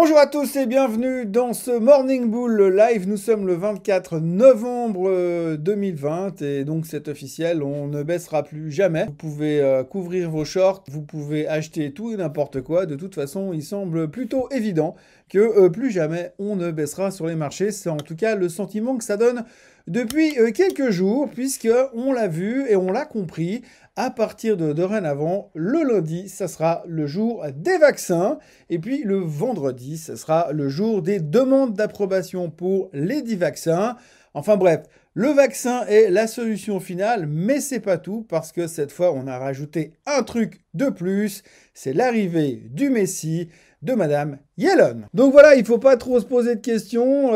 Bonjour à tous et bienvenue dans ce Morning Bull Live. Nous sommes le 24 novembre 2020 et donc c'est officiel, on ne baissera plus jamais. Vous pouvez couvrir vos shorts, vous pouvez acheter tout et n'importe quoi. De toute façon, il semble plutôt évident que plus jamais on ne baissera sur les marchés. C'est en tout cas le sentiment que ça donne depuis quelques jours, puisque on l'a vu et on l'a compris. À partir de dorénavant, le lundi, ça sera le jour des vaccins. Et puis le vendredi, ce sera le jour des demandes d'approbation pour les 10 vaccins. Enfin bref, le vaccin est la solution finale, mais c'est pas tout, parce que cette fois, on a rajouté un truc de plus. C'est l'arrivée du Messie de Madame Yellen. Donc voilà, il faut pas trop se poser de questions,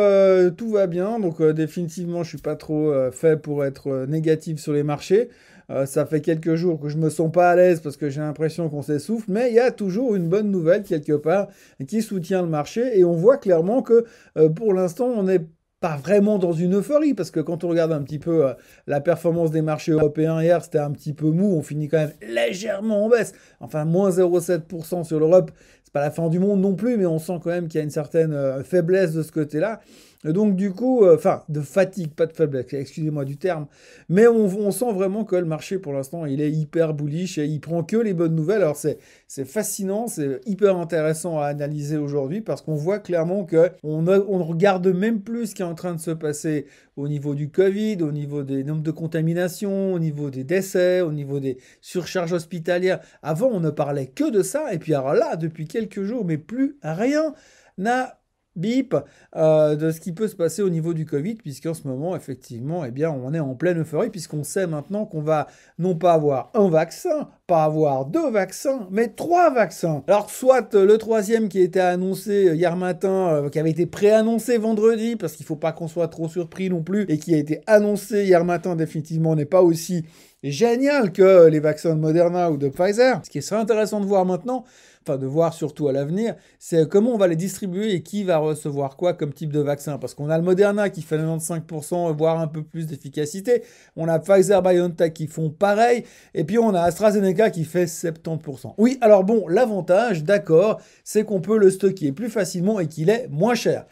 tout va bien. Donc définitivement, je suis pas trop fait pour être négatif sur les marchés. Ça fait quelques jours que je me sens pas à l'aise parce que j'ai l'impression qu'on s'essouffle, mais il y a toujours une bonne nouvelle quelque part qui soutient le marché et on voit clairement que pour l'instant on n'est pas vraiment dans une euphorie parce que quand on regarde un petit peu la performance des marchés européens hier, c'était un petit peu mou, on finit quand même légèrement en baisse, enfin moins 0,7% sur l'Europe, c'est pas la fin du monde non plus, mais on sent quand même qu'il y a une certaine faiblesse de ce côté-là. Donc du coup, enfin de fatigue, pas de faiblesse, excusez-moi du terme, mais on sent vraiment que le marché pour l'instant il est hyper bullish et il prend que les bonnes nouvelles. Alors c'est fascinant, c'est hyper intéressant à analyser aujourd'hui parce qu'on voit clairement que on regarde même plus ce qui est en train de se passer au niveau du Covid, au niveau des nombres de contaminations, au niveau des décès, au niveau des surcharges hospitalières. Avant on ne parlait que de ça et puis alors là depuis quelques jours, mais plus rien n'a bip de ce qui peut se passer au niveau du Covid, puisqu'en ce moment, effectivement, eh bien, on est en pleine euphorie, puisqu'on sait maintenant qu'on va non pas avoir un vaccin, pas avoir 2 vaccins, mais 3 vaccins. Alors, soit le troisième qui a été annoncé hier matin, qui avait été préannoncé vendredi, parce qu'il ne faut pas qu'on soit trop surpris non plus, et qui a été annoncé hier matin définitivement n'est pas aussi génial que les vaccins de Moderna ou de Pfizer. Ce qui serait intéressant de voir maintenant, enfin de voir surtout à l'avenir, c'est comment on va les distribuer et qui va recevoir quoi comme type de vaccin. Parce qu'on a le Moderna qui fait 95%, voire un peu plus d'efficacité. On a Pfizer-BioNTech qui font pareil. Et puis on a AstraZeneca qui fait 70%. Oui, alors bon, l'avantage, d'accord, c'est qu'on peut le stocker plus facilement et qu'il est moins cher.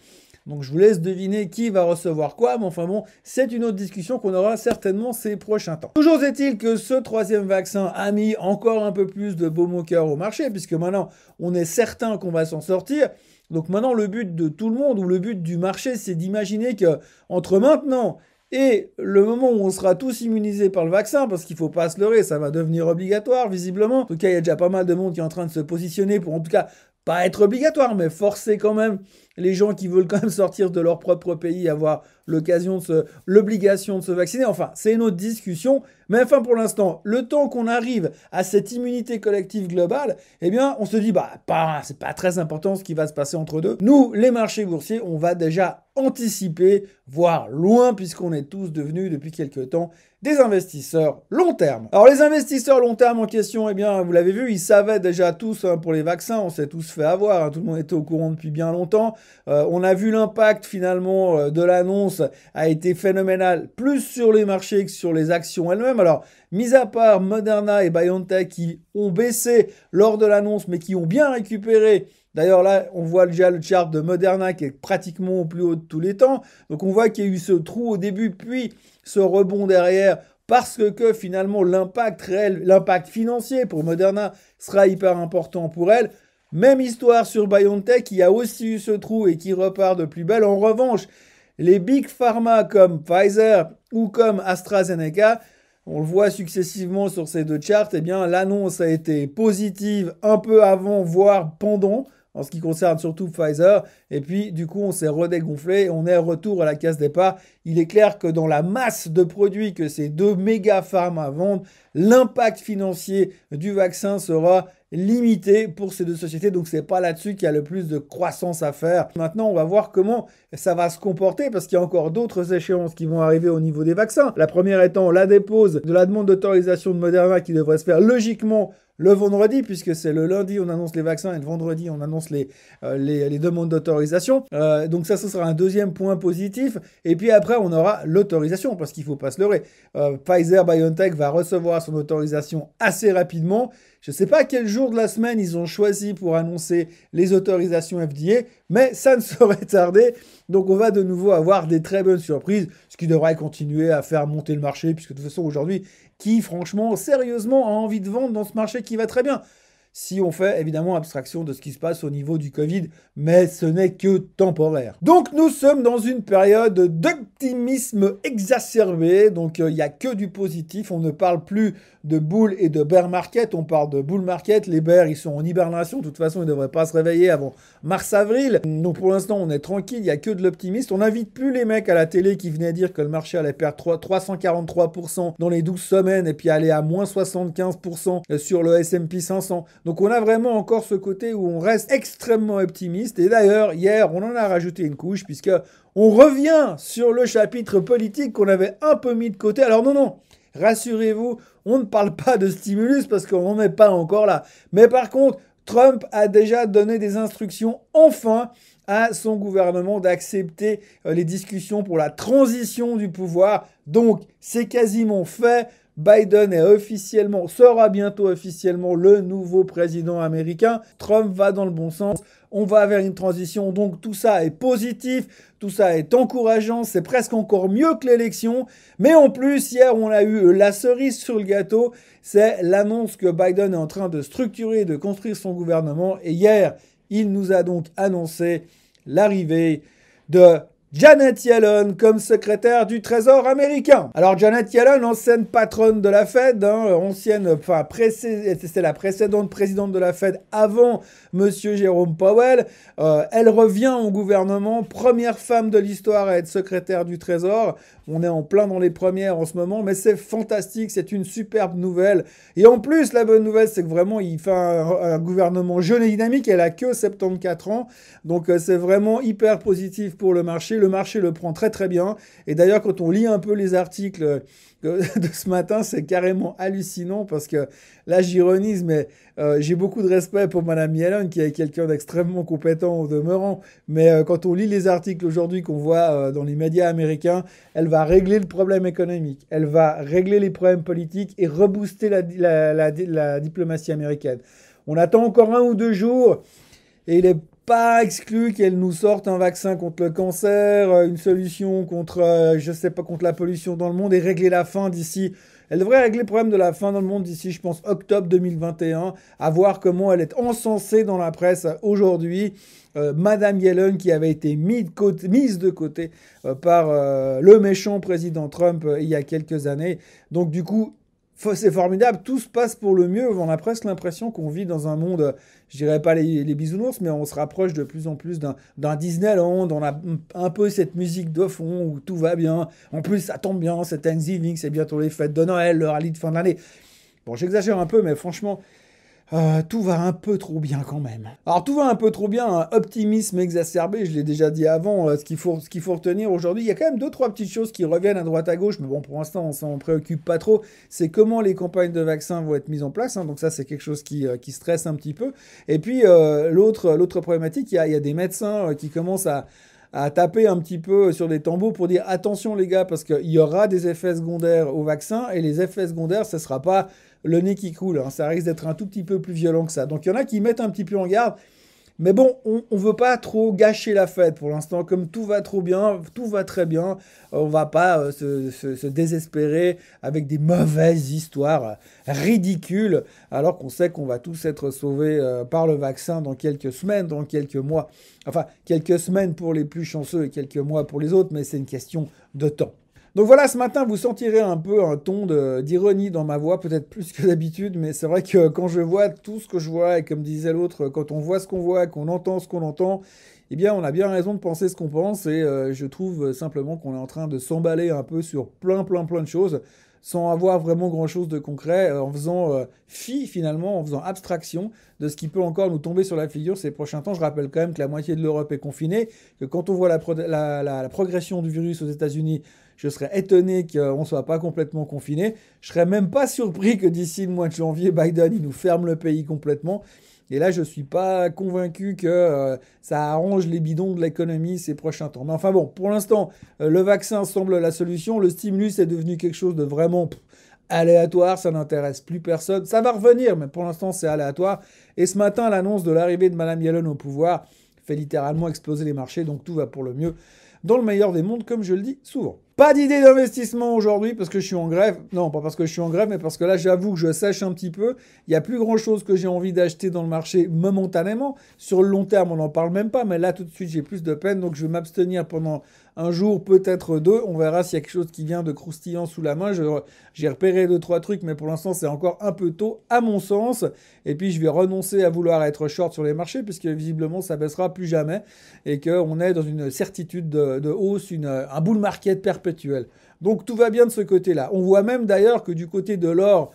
Donc je vous laisse deviner qui va recevoir quoi, mais enfin bon, c'est une autre discussion qu'on aura certainement ces prochains temps. Toujours est-il que ce troisième vaccin a mis encore un peu plus de baume au cœur au marché, puisque maintenant on est certain qu'on va s'en sortir. Donc maintenant le but de tout le monde, ou le but du marché, c'est d'imaginer que entre maintenant et le moment où on sera tous immunisés par le vaccin, parce qu'il ne faut pas se leurrer, ça va devenir obligatoire visiblement. En tout cas, il y a déjà pas mal de monde qui est en train de se positionner pour en tout cas pas être obligatoire, mais forcer quand même les gens qui veulent quand même sortir de leur propre pays avoir l'obligation de se vacciner. Enfin, c'est une autre discussion. Mais enfin, pour l'instant, le temps qu'on arrive à cette immunité collective globale, eh bien, on se dit, c'est pas très important ce qui va se passer entre deux. Nous, les marchés boursiers, on va déjà anticiper, voire loin, puisqu'on est tous devenus, depuis quelques temps, des investisseurs long terme. Alors, les investisseurs long terme en question, eh bien, vous l'avez vu, ils savaient déjà tous pour les vaccins, on s'est tous fait avoir, tout le monde était au courant depuis bien longtemps. On a vu l'impact finalement de l'annonce a été phénoménal, plus sur les marchés que sur les actions elles-mêmes. Alors, mis à part Moderna et BioNTech qui ont baissé lors de l'annonce, mais qui ont bien récupéré. D'ailleurs, là, on voit déjà le chart de Moderna qui est pratiquement au plus haut de tous les temps. Donc, on voit qu'il y a eu ce trou au début, puis ce rebond derrière, parce que finalement, l'impact réel, l'impact financier pour Moderna sera hyper important pour elle. Même histoire sur BioNTech, qui a aussi eu ce trou et qui repart de plus belle. En revanche, les big pharma comme Pfizer ou comme AstraZeneca, on le voit successivement sur ces deux charts, eh bien l'annonce a été positive un peu avant, voire pendant, en ce qui concerne surtout Pfizer. Et puis, du coup, on s'est redégonflé et on est retour à la case départ. Il est clair que dans la masse de produits que ces deux méga pharma vendent, l'impact financier du vaccin sera limité pour ces deux sociétés. Donc, c'est pas là-dessus qu'il y a le plus de croissance à faire. Maintenant, on va voir comment ça va se comporter parce qu'il y a encore d'autres échéances qui vont arriver au niveau des vaccins. La première étant la dépose de la demande d'autorisation de Moderna qui devrait se faire logiquement le vendredi, puisque c'est le lundi on annonce les vaccins et le vendredi on annonce les demandes d'autorisation. Donc ça, ce sera un deuxième point positif. Et puis après, on aura l'autorisation, parce qu'il ne faut pas se leurrer. Pfizer-BioNTech va recevoir son autorisation assez rapidement. Je ne sais pas quel jour de la semaine ils ont choisi pour annoncer les autorisations FDA, mais ça ne saurait tarder. Donc on va de nouveau avoir des très bonnes surprises, ce qui devrait continuer à faire monter le marché, puisque de toute façon aujourd'hui, qui franchement, sérieusement, a envie de vendre dans ce marché qui va très bien? Si on fait évidemment abstraction de ce qui se passe au niveau du Covid, mais ce n'est que temporaire. Donc nous sommes dans une période d'optimisme exacerbé, donc il n'y a que du positif, on ne parle plus de bull et de bear market, on parle de bull market, les bears ils sont en hibernation, de toute façon ils ne devraient pas se réveiller avant mars-avril, donc pour l'instant on est tranquille, il n'y a que de l'optimisme, on n'invite plus les mecs à la télé qui venaient dire que le marché allait perdre 343% dans les 12 semaines et puis aller à moins 75% sur le S&P 500. Donc on a vraiment encore ce côté où on reste extrêmement optimiste. Et d'ailleurs, hier, on en a rajouté une couche, puisque on revient sur le chapitre politique qu'on avait un peu mis de côté. Alors non, rassurez-vous, on ne parle pas de stimulus parce qu'on n'en est pas encore là. Mais par contre, Trump a déjà donné des instructions, enfin, à son gouvernement d'accepter les discussions pour la transition du pouvoir. Donc, c'est quasiment fait. Biden sera bientôt officiellement le nouveau président américain. Trump va dans le bon sens. On va vers une transition. Donc tout ça est positif, tout ça est encourageant. C'est presque encore mieux que l'élection. Mais en plus, hier, on a eu la cerise sur le gâteau. C'est l'annonce que Biden est en train de structurer, de construire son gouvernement. Et hier, il nous a donc annoncé l'arrivée de Janet Yellen comme secrétaire du Trésor américain. Alors Janet Yellen, ancienne patronne de la Fed, c'était la précédente présidente de la Fed avant Monsieur Jérôme Powell. Elle revient au gouvernement, première femme de l'histoire à être secrétaire du Trésor. On est en plein dans les premières en ce moment, mais c'est fantastique, c'est une superbe nouvelle. Et en plus, la bonne nouvelle, c'est que vraiment, il fait un gouvernement jeune et dynamique. Elle a que 74 ans, donc c'est vraiment hyper positif pour le marché. Le marché le prend très très bien. Et d'ailleurs, quand on lit un peu les articles de ce matin, c'est carrément hallucinant parce que là, j'ironise, mais j'ai beaucoup de respect pour Madame Yellen, qui est quelqu'un d'extrêmement compétent au demeurant. Mais quand on lit les articles aujourd'hui qu'on voit dans les médias américains, elle va régler le problème économique, elle va régler les problèmes politiques et rebooster la diplomatie américaine. On attend encore 1 ou 2 jours et il est pas exclu qu'elle nous sorte un vaccin contre le cancer, une solution contre, contre la pollution dans le monde et régler la faim d'ici. Elle devrait régler le problème de la faim dans le monde d'ici, je pense, octobre 2021, à voir comment elle est encensée dans la presse aujourd'hui. Madame Yellen qui avait été mise de côté par le méchant président Trump il y a quelques années. Donc du coup, c'est formidable, tout se passe pour le mieux. On a presque l'impression qu'on vit dans un monde, je dirais pas les bisounours, mais on se rapproche de plus en plus d'un Disneyland. On a un peu cette musique de fond où tout va bien. En plus, ça tombe bien, c'est Thanksgiving, c'est bientôt les fêtes de Noël, le rallye de fin d'année. Bon, j'exagère un peu, mais franchement, tout va un peu trop bien quand même. Alors tout va un peu trop bien, un optimisme exacerbé, je l'ai déjà dit avant, ce qu'il faut retenir aujourd'hui. Il y a quand même 2-3 petites choses qui reviennent à droite à gauche, mais bon, pour l'instant on s'en préoccupe pas trop. C'est comment les campagnes de vaccins vont être mises en place, donc ça c'est quelque chose qui stresse un petit peu. Et puis l'autre problématique, il y a des médecins qui commencent à taper un petit peu sur des tambours pour dire attention les gars, parce qu'il y aura des effets secondaires au vaccin, et les effets secondaires, ce sera pas le nez qui coule, ça risque d'être un tout petit peu plus violent que ça. Donc il y en a qui mettent un petit peu en garde, mais bon, on veut pas trop gâcher la fête pour l'instant, comme tout va trop bien, tout va très bien, on va pas se désespérer avec des mauvaises histoires ridicules, alors qu'on sait qu'on va tous être sauvés par le vaccin dans quelques semaines, dans quelques mois. Enfin, quelques semaines pour les plus chanceux et quelques mois pour les autres, mais c'est une question de temps. Donc voilà, ce matin, vous sentirez un peu un ton d'ironie dans ma voix, peut-être plus que d'habitude, mais c'est vrai que quand je vois tout ce que je vois, et comme disait l'autre, quand on voit ce qu'on voit, qu'on entend ce qu'on entend, eh bien, on a bien raison de penser ce qu'on pense, et je trouve simplement qu'on est en train de s'emballer un peu sur plein de choses, sans avoir vraiment grand-chose de concret, en faisant fi, finalement, en faisant abstraction de ce qui peut encore nous tomber sur la figure ces prochains temps. Je rappelle quand même que la moitié de l'Europe est confinée, que quand on voit la progression du virus aux États-Unis, je serais étonné qu'on ne soit pas complètement confiné. Je serais même pas surpris que d'ici le mois de janvier, Biden il nous ferme le pays complètement. Et là, je ne suis pas convaincu que ça arrange les bidons de l'économie ces prochains temps. Mais enfin bon, pour l'instant, le vaccin semble la solution. Le stimulus est devenu quelque chose de vraiment aléatoire, ça n'intéresse plus personne. Ça va revenir, mais pour l'instant, c'est aléatoire. Et ce matin, l'annonce de l'arrivée de Mme Yellen au pouvoir fait littéralement exploser les marchés, donc tout va pour le mieux. Dans le meilleur des mondes, comme je le dis souvent. Pas d'idée d'investissement aujourd'hui parce que je suis en grève. Non, pas parce que je suis en grève, mais parce que là, j'avoue que je sèche un petit peu. Il n'y a plus grand-chose que j'ai envie d'acheter dans le marché momentanément. Sur le long terme, on n'en parle même pas, mais là, tout de suite, j'ai plus de peine. Donc, je vais m'abstenir pendant un jour, peut-être deux. On verra s'il y a quelque chose qui vient de croustillant sous la main. J'ai repéré 2-3 trucs, mais pour l'instant, c'est encore un peu tôt, à mon sens. Et puis, je vais renoncer à vouloir être short sur les marchés, puisque visiblement, ça baissera plus jamais. Et qu'on est dans une certitude de hausse, un bull market perpétuel. Donc tout va bien de ce côté-là. On voit même d'ailleurs que du côté de l'or,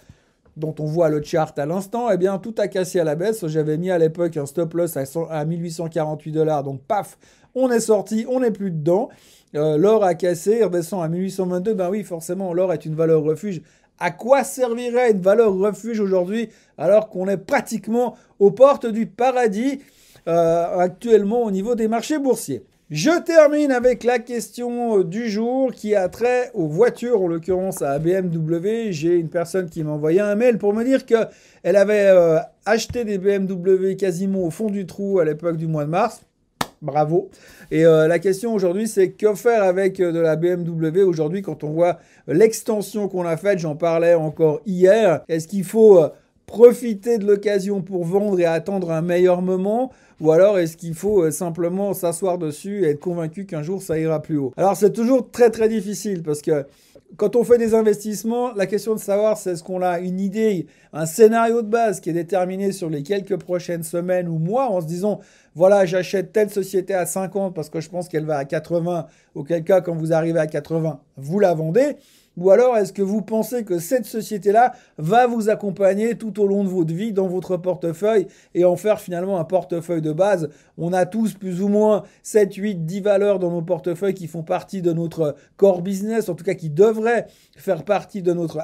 dont on voit le chart à l'instant, eh bien tout a cassé à la baisse. J'avais mis à l'époque un stop loss à 1848 $. Donc paf, on est sorti, on n'est plus dedans. L'or a cassé, il redescend à 1822. Ben oui, forcément, l'or est une valeur refuge. À quoi servirait une valeur refuge aujourd'hui alors qu'on est pratiquement aux portes du paradis actuellement au niveau des marchés boursiers? Je termine avec la question du jour qui a trait aux voitures, en l'occurrence à BMW. J'ai une personne qui m'a envoyé un mail pour me dire qu'elle avait acheté des BMW quasiment au fond du trou à l'époque du mois de mars. Bravo. Et la question aujourd'hui, c'est que faire avec de la BMW aujourd'hui quand on voit l'extension qu'on a faite, j'en parlais encore hier. Est-ce qu'il faut profiter de l'occasion pour vendre et attendre un meilleur moment? Ou alors est-ce qu'il faut simplement s'asseoir dessus et être convaincu qu'un jour ça ira plus haut? Alors c'est toujours très très difficile parce que quand on fait des investissements, la question de savoir c'est est-ce qu'on a une idée, un scénario de base qui est déterminé sur les quelques prochaines semaines ou mois en se disant voilà j'achète telle société à 50 parce que je pense qu'elle va à 80, auquel cas quand vous arrivez à 80 vous la vendez. Ou alors, est-ce que vous pensez que cette société-là va vous accompagner tout au long de votre vie dans votre portefeuille et en faire finalement un portefeuille de base? On a tous plus ou moins 7, 8, 10 valeurs dans nos portefeuilles qui font partie de notre core business, en tout cas qui devraient faire partie de notre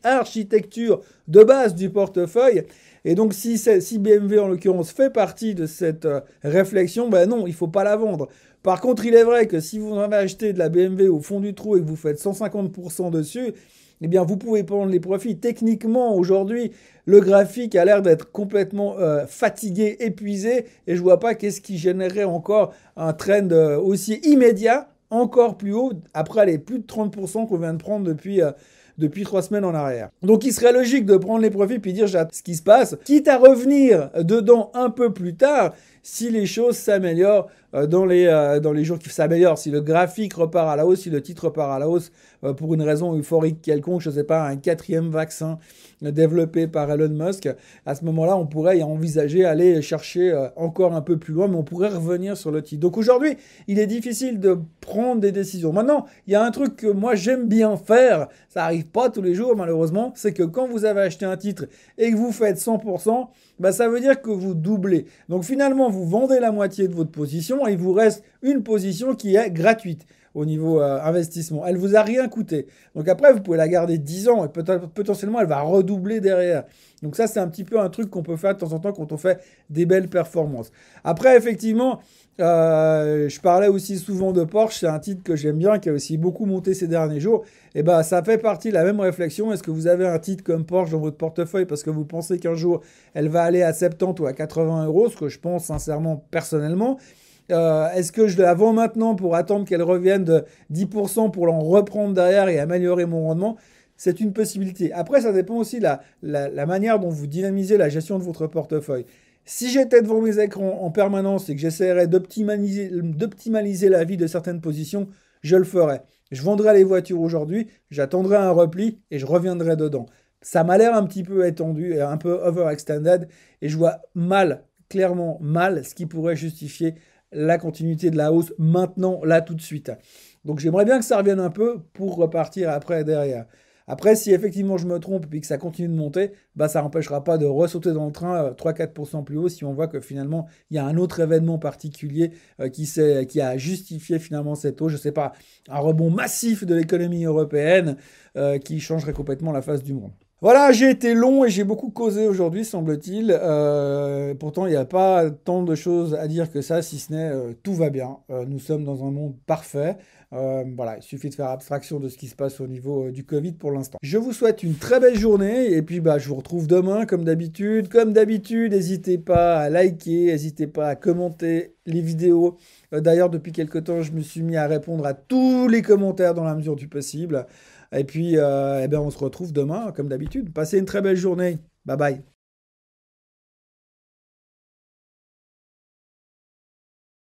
architecture de base du portefeuille. Et donc, si BMW, en l'occurrence, fait partie de cette réflexion, ben non, il ne faut pas la vendre. Par contre, il est vrai que si vous en avez acheté de la BMW au fond du trou et que vous faites 150% dessus, eh bien, vous pouvez prendre les profits. Techniquement, aujourd'hui, le graphique a l'air d'être complètement fatigué, épuisé, et je vois pas qu'est-ce qui générerait encore un trend aussi immédiat, encore plus haut, après les plus de 30% qu'on vient de prendre depuis 3 semaines en arrière. Donc il serait logique de prendre les profits puis dire ce qui se passe, quitte à revenir dedans un peu plus tard si les choses s'améliorent dans les jours qui s'améliorent, si le graphique repart à la hausse, si le titre repart à la hausse pour une raison euphorique quelconque, je ne sais pas, un 4e vaccin développé par Elon Musk, à ce moment-là, on pourrait y envisager aller chercher encore un peu plus loin, mais on pourrait revenir sur le titre. Donc aujourd'hui, il est difficile de prendre des décisions. Maintenant, il y a un truc que moi j'aime bien faire, ça n'arrive pas tous les jours malheureusement, c'est que quand vous avez acheté un titre et que vous faites 100%, bah, ça veut dire que vous doublez. Donc finalement, vous vendez la moitié de votre position et il vous reste une position qui est gratuite au niveau investissement. Elle vous a rien coûté. Donc après, vous pouvez la garder 10 ans et potentiellement, elle va redoubler derrière. Donc ça, c'est un petit peu un truc qu'on peut faire de temps en temps quand on fait des belles performances. Après, effectivement, je parlais aussi souvent de Porsche. C'est un titre que j'aime bien, qui a aussi beaucoup monté ces derniers jours. Et ben, ça fait partie de la même réflexion. Est-ce que vous avez un titre comme Porsche dans votre portefeuille parce que vous pensez qu'un jour, elle va aller à 70 ou à 80 €, ce que je pense sincèrement, personnellement. Est-ce que je la vends maintenant pour attendre qu'elle revienne de 10% pour l'en reprendre derrière et améliorer mon rendement? C'est une possibilité. Après, ça dépend aussi de la manière dont vous dynamisez la gestion de votre portefeuille. Si j'étais devant mes écrans en permanence et que j'essaierais d'optimaliser la vie de certaines positions, je le ferais. Je vendrais les voitures aujourd'hui, j'attendrais un repli et je reviendrais dedans. Ça m'a l'air un petit peu étendu et un peu overextended et je vois clairement mal, ce qui pourrait justifier la continuité de la hausse maintenant, là, tout de suite. Donc j'aimerais bien que ça revienne un peu pour repartir après derrière. Après, si effectivement je me trompe et puis que ça continue de monter, bah ça n'empêchera pas de ressauter dans le train 3-4% plus haut si on voit que finalement il y a un autre événement particulier qui a justifié finalement cette hausse. Je sais pas, un rebond massif de l'économie européenne qui changerait complètement la face du monde. Voilà, j'ai été long et j'ai beaucoup causé aujourd'hui, semble-t-il. Pourtant, il n'y a pas tant de choses à dire que ça, si ce n'est tout va bien. Nous sommes dans un monde parfait. Voilà, il suffit de faire abstraction de ce qui se passe au niveau du Covid pour l'instant. Je vous souhaite une très belle journée et puis bah, je vous retrouve demain comme d'habitude. Comme d'habitude, n'hésitez pas à liker, n'hésitez pas à commenter les vidéos. D'ailleurs, depuis quelque temps, je me suis mis à répondre à tous les commentaires dans la mesure du possible. Et puis, eh ben, on se retrouve demain, comme d'habitude. Passez une très belle journée. Bye bye.